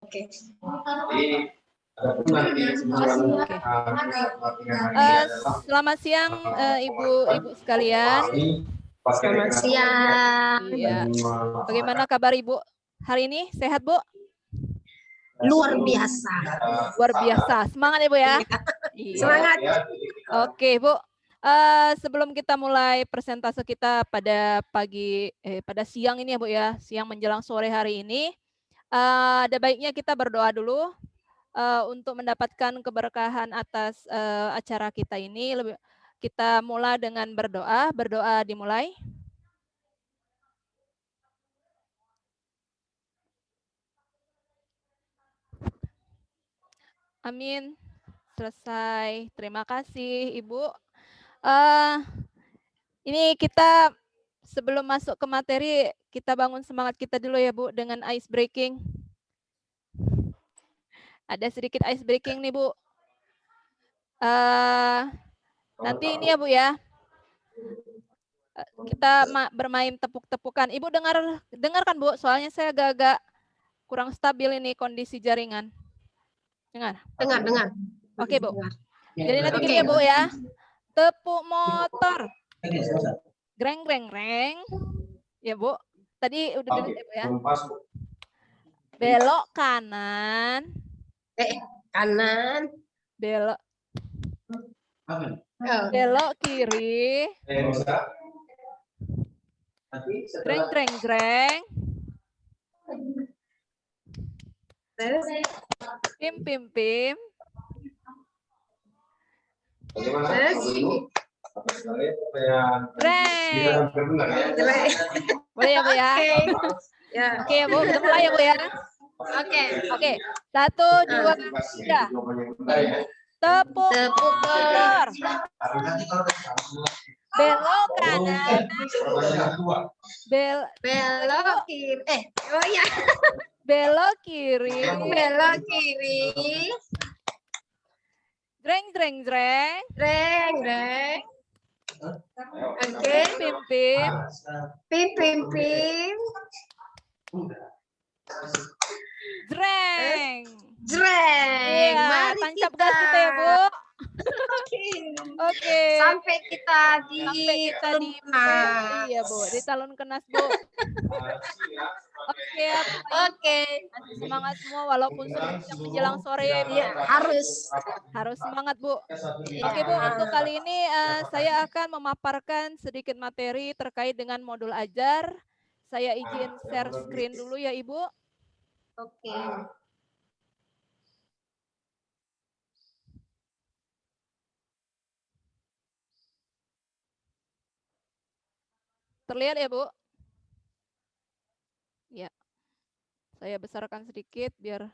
Oke. Selamat siang ibu-ibu sekalian. Selamat siang. Iya. Bagaimana kabar ibu hari ini? Sehat bu? Luar biasa. Luar biasa. Semangat ibu ya. Iya. Semangat. Oke bu. Sebelum kita mulai presentase kita pada pada siang ini ya bu ya, siang menjelang sore hari ini, ada baiknya kita berdoa dulu untuk mendapatkan keberkahan atas acara kita ini. Kita mulai dengan berdoa. Berdoa dimulai. Amin. Selesai. Terima kasih Ibu. Ini kita sebelum masuk ke materi, kita bangun semangat kita dulu ya Bu dengan ice breaking. Ada sedikit ice breaking nih Bu. Nanti ini ya Bu ya. Kita bermain tepuk-tepukan. Ibu dengarkan Bu, soalnya saya agak-agak kurang stabil ini kondisi jaringan. Dengar? Dengar. Oke Bu. Dengar. Jadi nanti gini ya Bu ya. Tepuk motor. Greng. Ya Bu. Tadi udah dengar ya Bu ya. Belok kanan. Kanan. Belok kiri. Greng. Pim. Boleh ya Bu ya? Oke ya Bu, kita mulai ya Bu ya. Oke. 1, 2, 3. Tepuk motor. Belok kanan. Belok kiri. Belok kiri. Greng. Oke. Pim. Jreng. Iya, Mari tancap gas kita ya Bu. Oke. Sampai kita di iya Bu, di talon kenas Bu. Oke. Semangat semua walaupun sudah menjelang sore ya Bu. Iya, harus semangat Bu. Oke Bu, untuk kali ini saya akan memaparkan sedikit materi terkait dengan modul ajar. Saya izin share screen dulu ya Ibu. Oke. Terlihat ya Bu? Ya. Saya besarkan sedikit biar.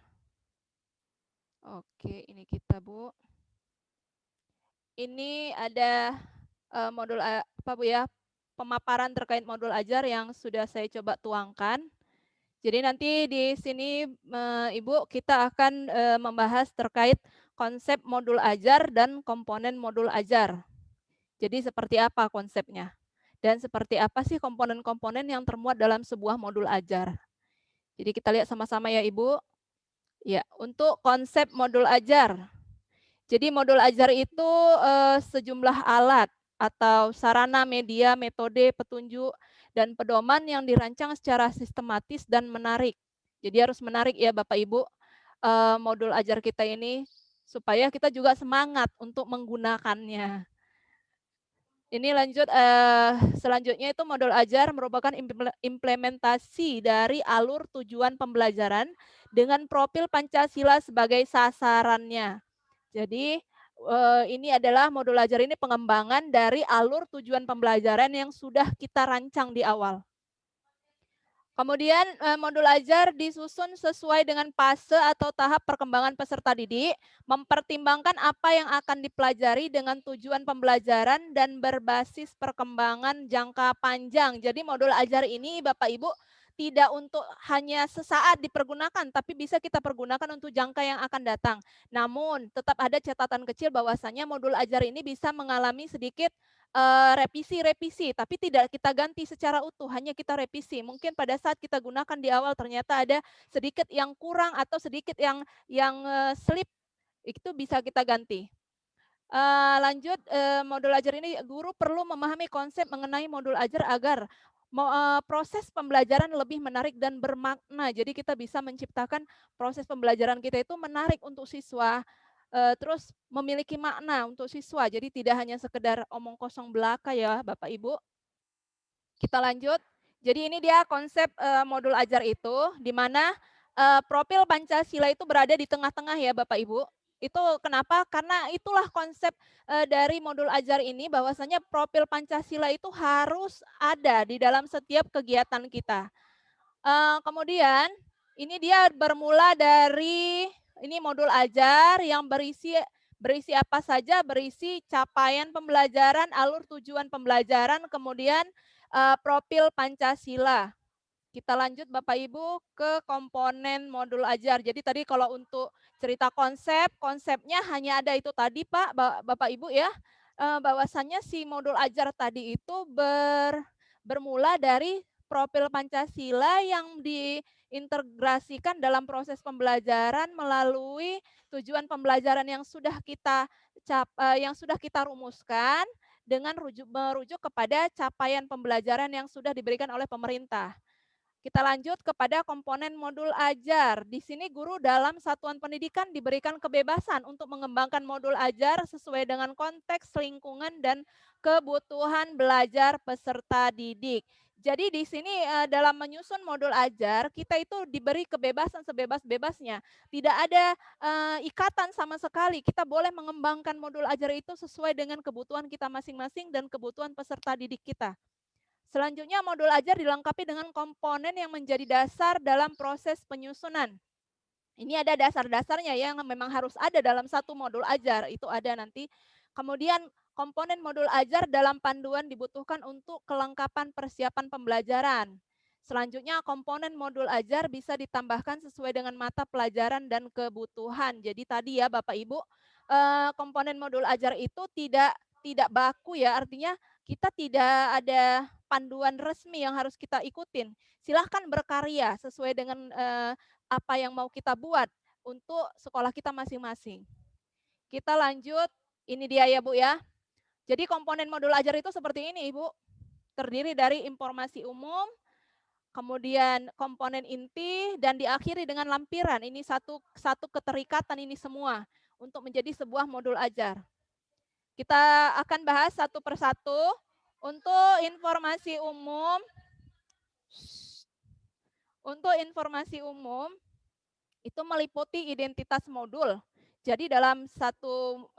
Oke, ini kita Bu. Ini ada modul apa Bu ya? Pemaparan terkait modul ajar yang sudah saya coba tuangkan. Jadi nanti di sini Ibu kita akan membahas terkait konsep modul ajar dan komponen modul ajar. Jadi seperti apa konsepnya? Dan seperti apa sih komponen-komponen yang termuat dalam sebuah modul ajar? Jadi kita lihat sama-sama ya Ibu. Ya, untuk konsep modul ajar. Jadi modul ajar itu sejumlah alat atau sarana, media, metode, petunjuk, dan pedoman yang dirancang secara sistematis dan menarik. Jadi harus menarik ya Bapak Ibu modul ajar kita ini supaya kita juga semangat untuk menggunakannya. Ini lanjut, selanjutnya itu modul ajar merupakan implementasi dari alur tujuan pembelajaran dengan profil Pancasila sebagai sasarannya. Jadi ini adalah modul ajar ini pengembangan dari alur tujuan pembelajaran yang sudah kita rancang di awal. Kemudian modul ajar disusun sesuai dengan fase atau tahap perkembangan peserta didik, mempertimbangkan apa yang akan dipelajari dengan tujuan pembelajaran dan berbasis perkembangan jangka panjang. Jadi modul ajar ini Bapak Ibu tidak untuk hanya sesaat dipergunakan, tapi bisa kita pergunakan untuk jangka yang akan datang. Namun tetap ada catatan kecil bahwasanya modul ajar ini bisa mengalami sedikit revisi-revisi, tapi tidak kita ganti secara utuh, hanya kita revisi. Mungkin pada saat kita gunakan di awal ternyata ada sedikit yang kurang atau sedikit yang slip, itu bisa kita ganti. Lanjut, modul ajar ini guru perlu memahami konsep mengenai modul ajar agar proses pembelajaran lebih menarik dan bermakna. Jadi kita bisa menciptakan proses pembelajaran kita itu menarik untuk siswa, terus memiliki makna untuk siswa. Jadi tidak hanya sekedar omong kosong belaka ya Bapak Ibu. Kita lanjut. Jadi ini dia konsep modul ajar itu, di mana profil Pancasila itu berada di tengah-tengah ya Bapak Ibu. Itu kenapa? Karena itulah konsep dari modul ajar ini, bahwasanya profil Pancasila itu harus ada di dalam setiap kegiatan kita. Kemudian ini dia bermula dari ini modul ajar yang berisi apa saja? Berisi capaian pembelajaran, alur tujuan pembelajaran, kemudian profil Pancasila. Kita lanjut Bapak Ibu ke komponen modul ajar. Jadi tadi kalau untuk cerita konsepnya hanya ada itu tadi Pak, Bapak Ibu ya. Bahwasannya si modul ajar tadi itu bermula dari profil Pancasila yang diintegrasikan dalam proses pembelajaran melalui tujuan pembelajaran yang sudah kita rumuskan dengan merujuk kepada capaian pembelajaran yang sudah diberikan oleh pemerintah. Kita lanjut kepada komponen modul ajar. Di sini guru dalam satuan pendidikan diberikan kebebasan untuk mengembangkan modul ajar sesuai dengan konteks lingkungan dan kebutuhan belajar peserta didik. Jadi di sini dalam menyusun modul ajar, kita itu diberi kebebasan sebebas-bebasnya. Tidak ada ikatan sama sekali. Kita boleh mengembangkan modul ajar itu sesuai dengan kebutuhan kita masing-masing dan kebutuhan peserta didik kita. Selanjutnya, modul ajar dilengkapi dengan komponen yang menjadi dasar dalam proses penyusunan. Ini ada dasar-dasarnya yang memang harus ada dalam satu modul ajar, itu ada nanti. Kemudian komponen modul ajar dalam panduan dibutuhkan untuk kelengkapan persiapan pembelajaran. Selanjutnya, komponen modul ajar bisa ditambahkan sesuai dengan mata pelajaran dan kebutuhan. Jadi tadi ya Bapak Ibu, komponen modul ajar itu tidak baku ya, artinya kita tidak ada panduan resmi yang harus kita ikutin. Silahkan berkarya sesuai dengan apa yang mau kita buat untuk sekolah kita masing-masing. Kita lanjut, ini dia ya Bu ya. Jadi komponen modul ajar itu seperti ini Ibu. Terdiri dari informasi umum, kemudian komponen inti, dan diakhiri dengan lampiran. Ini satu keterikatan ini semua untuk menjadi sebuah modul ajar. Kita akan bahas satu persatu. Untuk informasi umum, itu meliputi identitas modul. Jadi dalam satu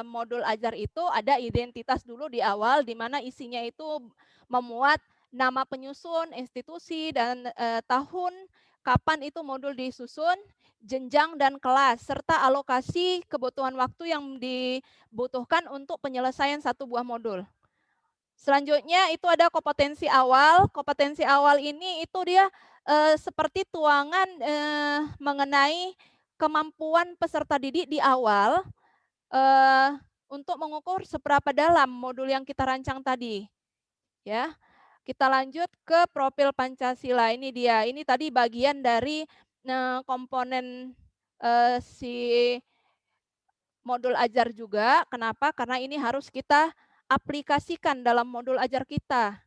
modul ajar itu ada identitas dulu di awal, di mana isinya itu memuat nama penyusun, institusi, dan tahun kapan itu modul disusun, jenjang dan kelas, serta alokasi kebutuhan waktu yang dibutuhkan untuk penyelesaian satu buah modul. Selanjutnya itu ada kompetensi awal. Kompetensi awal ini itu dia seperti tuangan mengenai kemampuan peserta didik di awal untuk mengukur seberapa dalam modul yang kita rancang tadi. Ya, kita lanjut ke profil Pancasila. Ini dia. Ini tadi bagian dari komponen si modul ajar juga. Kenapa? Karena ini harus kita aplikasikan dalam modul ajar kita.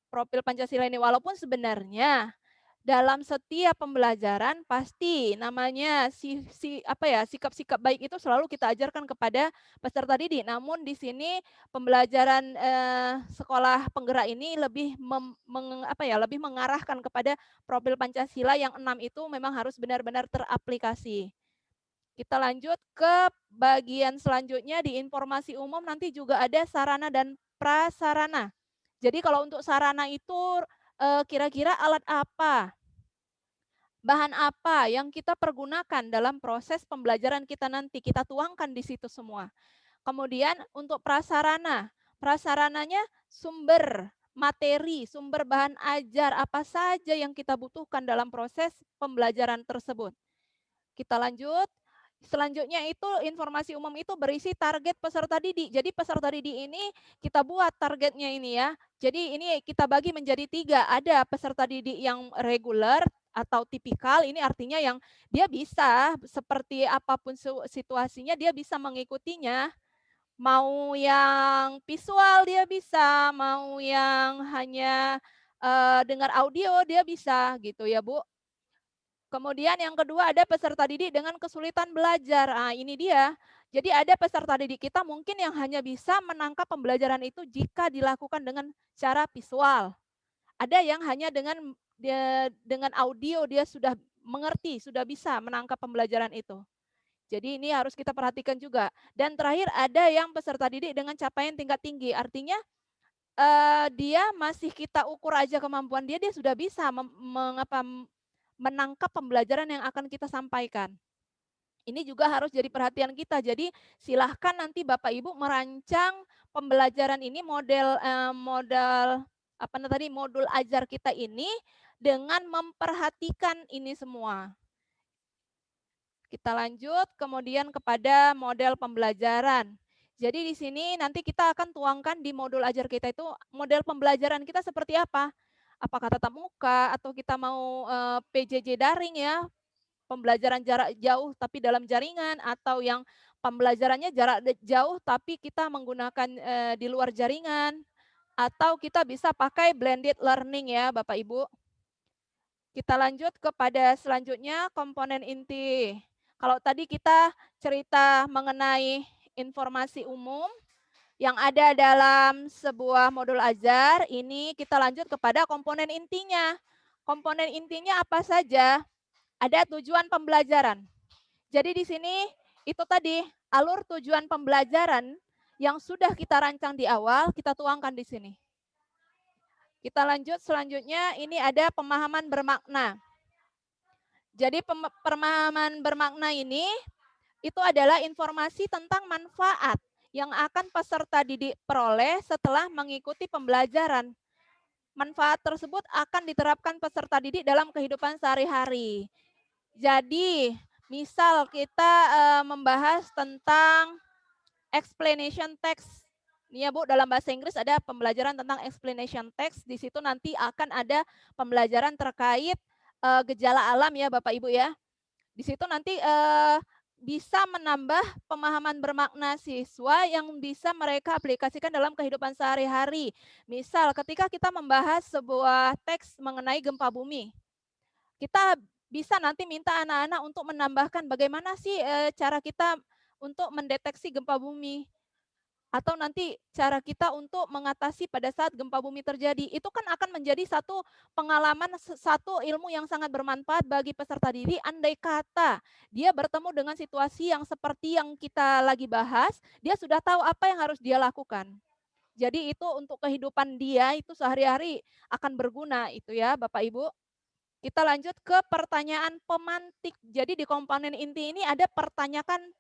Profil Pancasila ini, walaupun sebenarnya dalam setiap pembelajaran pasti namanya sikap-sikap baik itu selalu kita ajarkan kepada peserta didik. Namun di sini pembelajaran sekolah penggerak ini lebih lebih mengarahkan kepada profil Pancasila yang 6 itu memang harus benar-benar teraplikasi. Kita lanjut ke bagian selanjutnya. Di informasi umum nanti juga ada sarana dan prasarana. Jadi kalau untuk sarana itu kira-kira alat apa, bahan apa yang kita pergunakan dalam proses pembelajaran kita nanti, kita tuangkan di situ semua. Kemudian untuk prasarana, prasarananya sumber materi, sumber bahan ajar apa saja yang kita butuhkan dalam proses pembelajaran tersebut. Kita lanjut. Selanjutnya itu informasi umum itu berisi target peserta didik. Jadi peserta didik ini kita buat targetnya ini ya. Jadi ini kita bagi menjadi 3. Ada peserta didik yang reguler atau tipikal, ini artinya yang dia bisa seperti apapun situasinya dia bisa mengikutinya. Mau yang visual dia bisa, mau yang hanya dengar audio dia bisa gitu ya Bu. Kemudian yang kedua ada peserta didik dengan kesulitan belajar. Ah, ini dia. Jadi ada peserta didik kita mungkin yang hanya bisa menangkap pembelajaran itu jika dilakukan dengan cara visual. Ada yang hanya dengan audio dia sudah mengerti, sudah bisa menangkap pembelajaran itu. Jadi ini harus kita perhatikan juga. Dan terakhir ada yang peserta didik dengan capaian tingkat tinggi. Artinya dia masih kita ukur aja kemampuan dia, dia sudah bisa menangkap pembelajaran yang akan kita sampaikan. Ini juga harus jadi perhatian kita. Jadi silahkan nanti Bapak Ibu merancang pembelajaran ini modul ajar kita ini dengan memperhatikan ini semua. Kita lanjut kemudian kepada model pembelajaran. Jadi di sini nanti kita akan tuangkan di modul ajar kita itu model pembelajaran kita seperti apa. Apakah tatap muka atau kita mau PJJ daring ya, pembelajaran jarak jauh tapi dalam jaringan, atau yang pembelajarannya jarak jauh tapi kita menggunakan di luar jaringan, atau kita bisa pakai blended learning ya Bapak Ibu. Kita lanjut kepada selanjutnya komponen inti. Kalau tadi kita cerita mengenai informasi umum yang ada dalam sebuah modul ajar, ini kita lanjut kepada komponen intinya. Komponen intinya apa saja? Ada tujuan pembelajaran. Jadi di sini itu tadi alur tujuan pembelajaran yang sudah kita rancang di awal, kita tuangkan di sini. Kita lanjut selanjutnya, ini ada pemahaman bermakna. Jadi pemahaman bermakna ini itu adalah informasi tentang manfaat yang akan peserta didik peroleh setelah mengikuti pembelajaran. Manfaat tersebut akan diterapkan peserta didik dalam kehidupan sehari-hari. Jadi, misal kita membahas tentang explanation text. Ini ya Bu, dalam bahasa Inggris ada pembelajaran tentang explanation text. Di situ nanti akan ada pembelajaran terkait gejala alam ya Bapak Ibu ya. Di situ nanti bisa menambah pemahaman bermakna siswa yang bisa mereka aplikasikan dalam kehidupan sehari-hari. Misal ketika kita membahas sebuah teks mengenai gempa bumi, kita bisa nanti minta anak-anak untuk menambahkan bagaimana sih cara kita untuk mendeteksi gempa bumi, atau nanti cara kita untuk mengatasi pada saat gempa bumi terjadi. Itu kan akan menjadi satu pengalaman, satu ilmu yang sangat bermanfaat bagi peserta didik. Andai kata dia bertemu dengan situasi yang seperti yang kita lagi bahas, dia sudah tahu apa yang harus dia lakukan. Jadi itu untuk kehidupan dia itu sehari-hari akan berguna itu ya Bapak Ibu. Kita lanjut ke pertanyaan pemantik. Jadi di komponen inti ini ada pertanyaan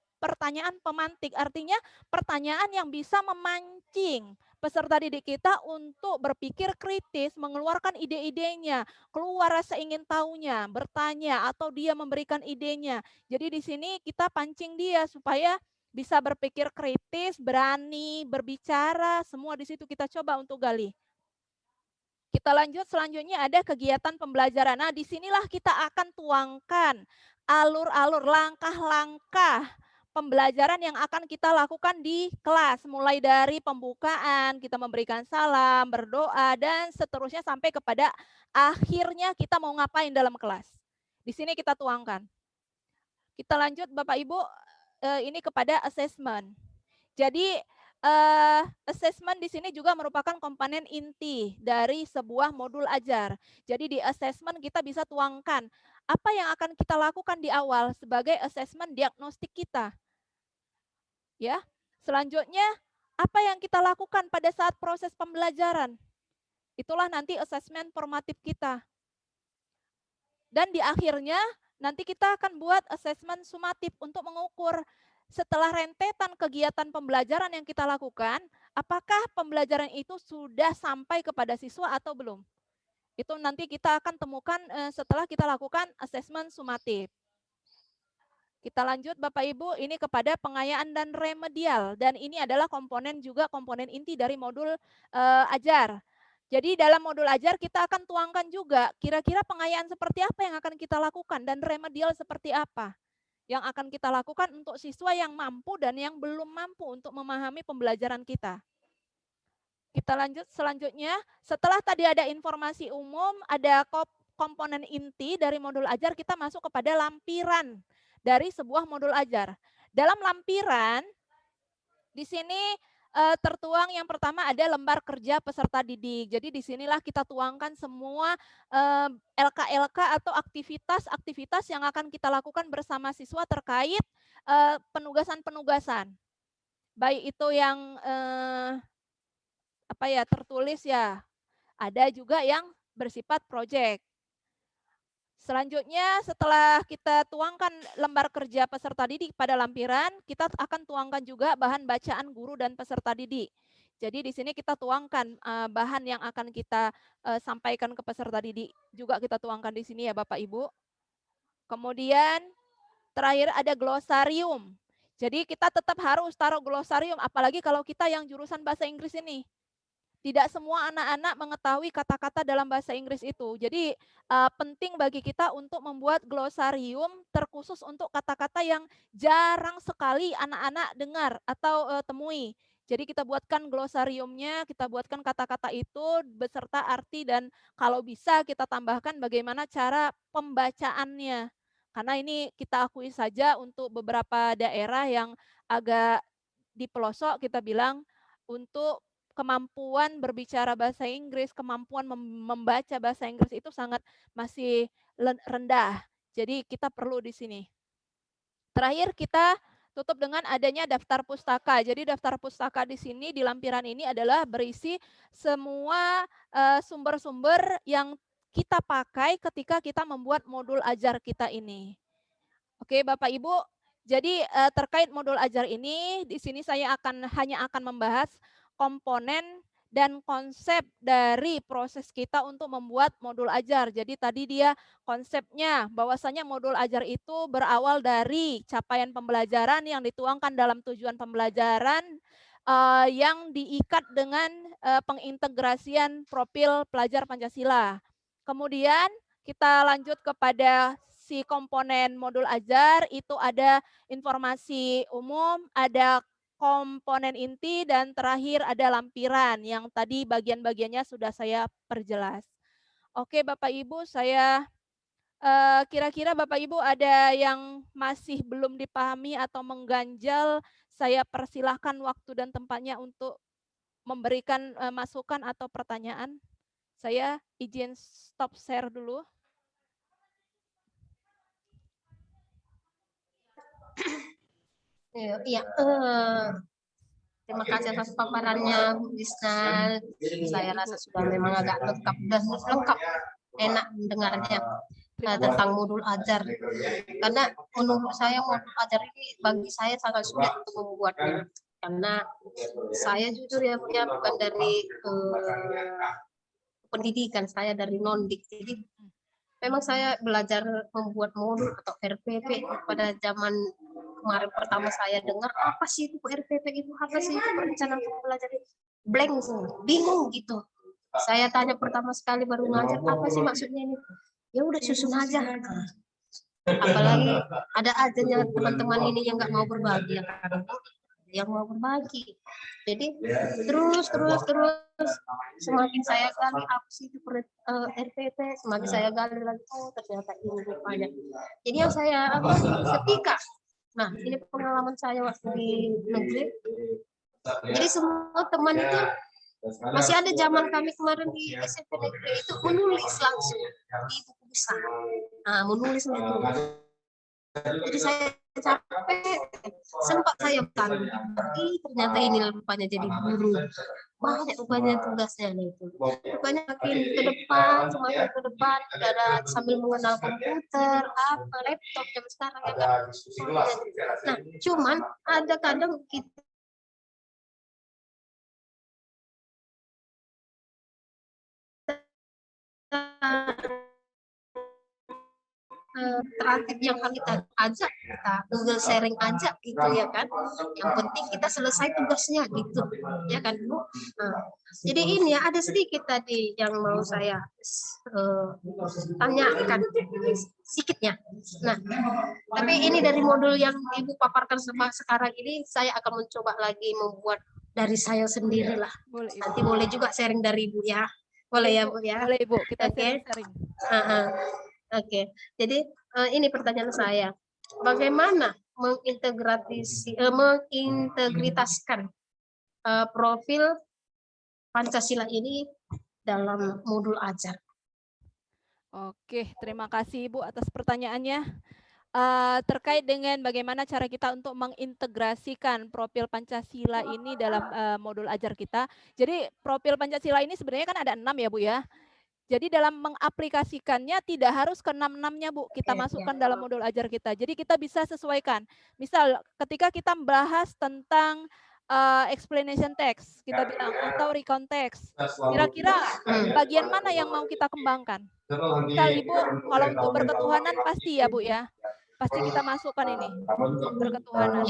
pemantik, artinya pertanyaan yang bisa memancing peserta didik kita untuk berpikir kritis, mengeluarkan ide-idenya, keluar rasa ingin tahunya, bertanya atau dia memberikan idenya. Jadi di sini kita pancing dia supaya bisa berpikir kritis, berani berbicara, semua di situ kita coba untuk gali. Kita lanjut selanjutnya ada kegiatan pembelajaran. Nah, disinilah kita akan tuangkan alur-alur, langkah-langkah pembelajaran yang akan kita lakukan di kelas. Mulai dari pembukaan, kita memberikan salam, berdoa, dan seterusnya sampai kepada akhirnya kita mau ngapain dalam kelas. Di sini kita tuangkan. Kita lanjut Bapak Ibu, ini kepada assessment. Jadi assessment di sini juga merupakan komponen inti dari sebuah modul ajar. Jadi di assessment kita bisa tuangkan apa yang akan kita lakukan di awal sebagai assessment diagnostik kita. Ya. Selanjutnya apa yang kita lakukan pada saat proses pembelajaran. Itulah nanti assessment formatif kita. Dan di akhirnya nanti kita akan buat assessment sumatif untuk mengukur setelah rentetan kegiatan pembelajaran yang kita lakukan, apakah pembelajaran itu sudah sampai kepada siswa atau belum. Itu nanti kita akan temukan setelah kita lakukan assessment sumatif. Kita lanjut Bapak Ibu, ini kepada pengayaan dan remedial, dan ini adalah komponen inti dari modul ajar. Jadi dalam modul ajar kita akan tuangkan juga kira-kira pengayaan seperti apa yang akan kita lakukan dan remedial seperti apa yang akan kita lakukan untuk siswa yang mampu dan yang belum mampu untuk memahami pembelajaran kita. Kita lanjut selanjutnya, setelah tadi ada informasi umum, ada komponen inti dari modul ajar, kita masuk kepada lampiran dari sebuah modul ajar. Dalam lampiran, di sini tertuang yang pertama ada lembar kerja peserta didik. Jadi disinilah kita tuangkan semua LK-LK atau aktivitas-aktivitas yang akan kita lakukan bersama siswa terkait penugasan-penugasan. Baik itu yang tertulis ya, ada juga yang bersifat proyek. Selanjutnya setelah kita tuangkan lembar kerja peserta didik pada lampiran, kita akan tuangkan juga bahan bacaan guru dan peserta didik. Jadi di sini kita tuangkan bahan yang akan kita sampaikan ke peserta didik, juga kita tuangkan di sini ya Bapak Ibu. Kemudian terakhir ada glosarium. Jadi kita tetap harus taruh glosarium, apalagi kalau kita yang jurusan bahasa Inggris ini. Tidak semua anak-anak mengetahui kata-kata dalam bahasa Inggris itu. Jadi penting bagi kita untuk membuat glosarium terkhusus untuk kata-kata yang jarang sekali anak-anak dengar atau temui. Jadi kita buatkan glosariumnya, kita buatkan kata-kata itu beserta arti dan kalau bisa kita tambahkan bagaimana cara pembacaannya. Karena ini kita akui saja untuk beberapa daerah yang agak di pelosok kita bilang untuk kemampuan berbicara bahasa Inggris, kemampuan membaca bahasa Inggris itu sangat masih rendah. Jadi kita perlu di sini. Terakhir kita tutup dengan adanya daftar pustaka. Jadi daftar pustaka di sini di lampiran ini adalah berisi semua sumber-sumber yang kita pakai ketika kita membuat modul ajar kita ini. Oke, Bapak Ibu. Jadi terkait modul ajar ini, di sini saya hanya akan membahas komponen dan konsep dari proses kita untuk membuat modul ajar. Jadi tadi dia konsepnya bahwasanya modul ajar itu berawal dari capaian pembelajaran yang dituangkan dalam tujuan pembelajaran yang diikat dengan pengintegrasian profil pelajar Pancasila. Kemudian kita lanjut kepada si komponen modul ajar, itu ada informasi umum, ada komponen inti, dan terakhir ada lampiran yang tadi bagian-bagiannya sudah saya perjelas. Oke Bapak Ibu, saya kira-kira Bapak Ibu ada yang masih belum dipahami atau mengganjal, saya persilahkan waktu dan tempatnya untuk memberikan masukan atau pertanyaan. Saya izin stop share dulu. Iya, terima kasih atas paparannya, Bu Gisna. Saya rasa sudah memang agak lengkap dan lengkap, enak mendengarnya tentang modul ajar. Karena menurut saya modul ajar ini bagi saya sangat sulit untuk membuatnya. Karena saya jujur ya, bukan dari pendidikan, saya dari non-dik. Jadi memang saya belajar membuat modul atau RPP pada zaman kemarin pertama saya dengar apa sih itu RPP itu, apa sih itu perencanaan pembelajaran, blank semua, bingung gitu. Saya tanya pertama sekali baru ngajar apa sih maksudnya ini, ya udah susun aja. Apalagi ada aja teman-teman ini yang nggak mau berbagi, yang mau berbagi. Jadi terus semakin saya gali apa sih itu RPP, semakin saya gali lagi, oh ternyata ini rupanya. Jadi yang saya ketika ini pengalaman saya waktu di negeri. Jadi semua teman itu masih ada zaman kami kemarin di SMP negeri itu menulis langsung di buku besar. Menulis itu. Jadi saya capek, sempat saya bertanya, ternyata ini rupanya jadi guru. Banyak rupanya tugasnya itu. Rupanya semakin ke depan, ada sambil mengenal komputer, laptop jam sekarang ya. Nah, cuman ada kadang kita terakhir yang kita ajak, kita Google sharing aja gitu ya kan. Yang penting kita selesai tugasnya gitu ya kan Bu. Jadi ini ya, ada sedikit tadi yang mau saya tanyakan sedikitnya. Nah, tapi ini dari modul yang Ibu paparkan sekarang ini, saya akan mencoba lagi membuat dari saya sendiri lah. Boleh, Ibu. Nanti boleh juga sharing dari Ibu ya. Boleh ya Bu ya. Boleh Ibu, kita Oke. sharing-sharing. Oke. Jadi ini pertanyaan saya. Bagaimana mengintegritaskan profil Pancasila ini dalam modul ajar? Oke, terima kasih Ibu atas pertanyaannya. Terkait dengan bagaimana cara kita untuk mengintegrasikan profil Pancasila ini dalam modul ajar kita. Jadi profil Pancasila ini sebenarnya kan ada 6 ya Bu ya. Jadi dalam mengaplikasikannya tidak harus ke 6-6-nya Bu, kita masukkan dalam modul ajar kita. Jadi kita bisa sesuaikan. Misal ketika kita membahas tentang explanation text, kita bilang atau recount text. Kira-kira bagian mana yang mau kita kembangkan? Misal Ibu, kalau untuk berketuhanan pasti ya Bu ya. Pasti kita masukkan ini berketuhanan.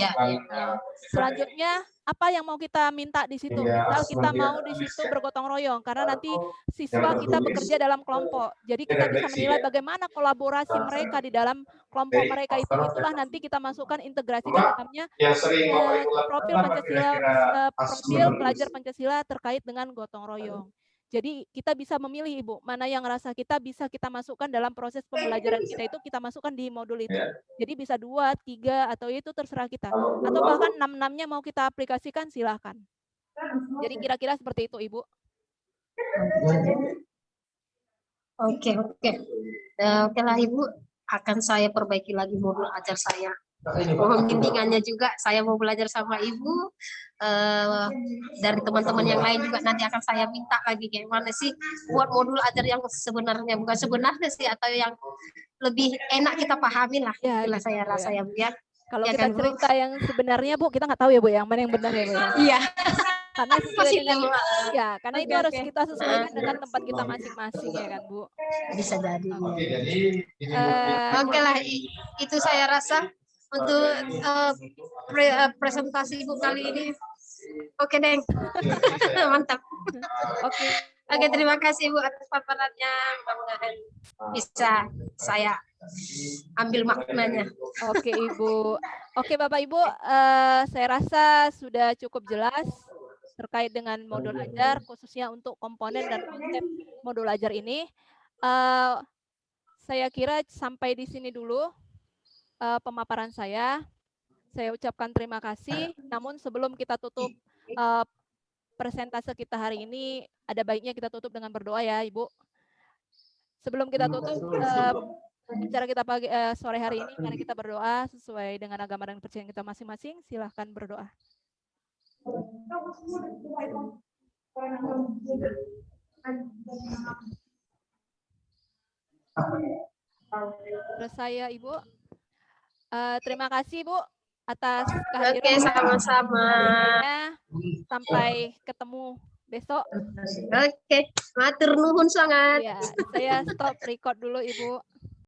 Selanjutnya apa yang mau kita minta di situ? Misal kita mau di situ bergotong royong karena nanti siswa kita bekerja dalam kelompok. Jadi kita bisa menilai bagaimana kolaborasi mereka di dalam kelompok mereka itu. Itulah nanti kita masukkan integrasi di dalamnya profil Pancasila, profil pelajar Pancasila terkait dengan gotong royong. Jadi kita bisa memilih Ibu, mana yang rasa kita bisa kita masukkan dalam proses pembelajaran kita itu, kita masukkan di modul itu. Jadi bisa 2, 3, atau itu terserah kita. Atau bahkan 6-6-nya mau kita aplikasikan, silahkan. Jadi kira-kira seperti itu Ibu. Oke lah Ibu, akan saya perbaiki lagi modul ajar saya. Mohon bimbingannya juga, saya mau belajar sama Ibu. Dari teman-teman yang lain juga nanti akan saya minta lagi gimana sih buat modul ajar yang sebenarnya, bukan sebenarnya sih, atau yang lebih enak kita pahami lah. Ya, itulah saya rasa ya Bu ya. Kalau ya kita kan, cerita yang sebenarnya Bu, kita nggak tahu ya Bu yang mana yang benar ya Bu ya. Iya. Karena sesuai dengan ya, karena itu harus Oke. kita sesuaikan dengan tempat kita masing-masing ya kan Bu. Bisa jadi. Oke lah, itu saya rasa untuk presentasi Ibu kali ini. Oke deh. Mantap. Oke, terima kasih Bu atas paparannya. Mudah-mudahan bisa saya ambil maknanya. Oke Ibu. Oke Bapak Ibu, saya rasa sudah cukup jelas terkait dengan modul ajar, khususnya untuk komponen dan konsep modul ajar ini. Saya kira sampai di sini dulu pemaparan saya. Saya ucapkan terima kasih. Namun sebelum kita tutup presentase kita hari ini, ada baiknya kita tutup dengan berdoa ya Ibu. Sebelum kita tutup acara kita sore hari ini, mari kita berdoa sesuai dengan agama dan kepercayaan kita masing-masing. Silahkan berdoa. Terus saya Ibu, terima kasih Bu atas kehadiran. Oke, sama-sama. Sampai ketemu besok. Oke, matur nuhun sangat. Ya, saya stop record dulu Ibu.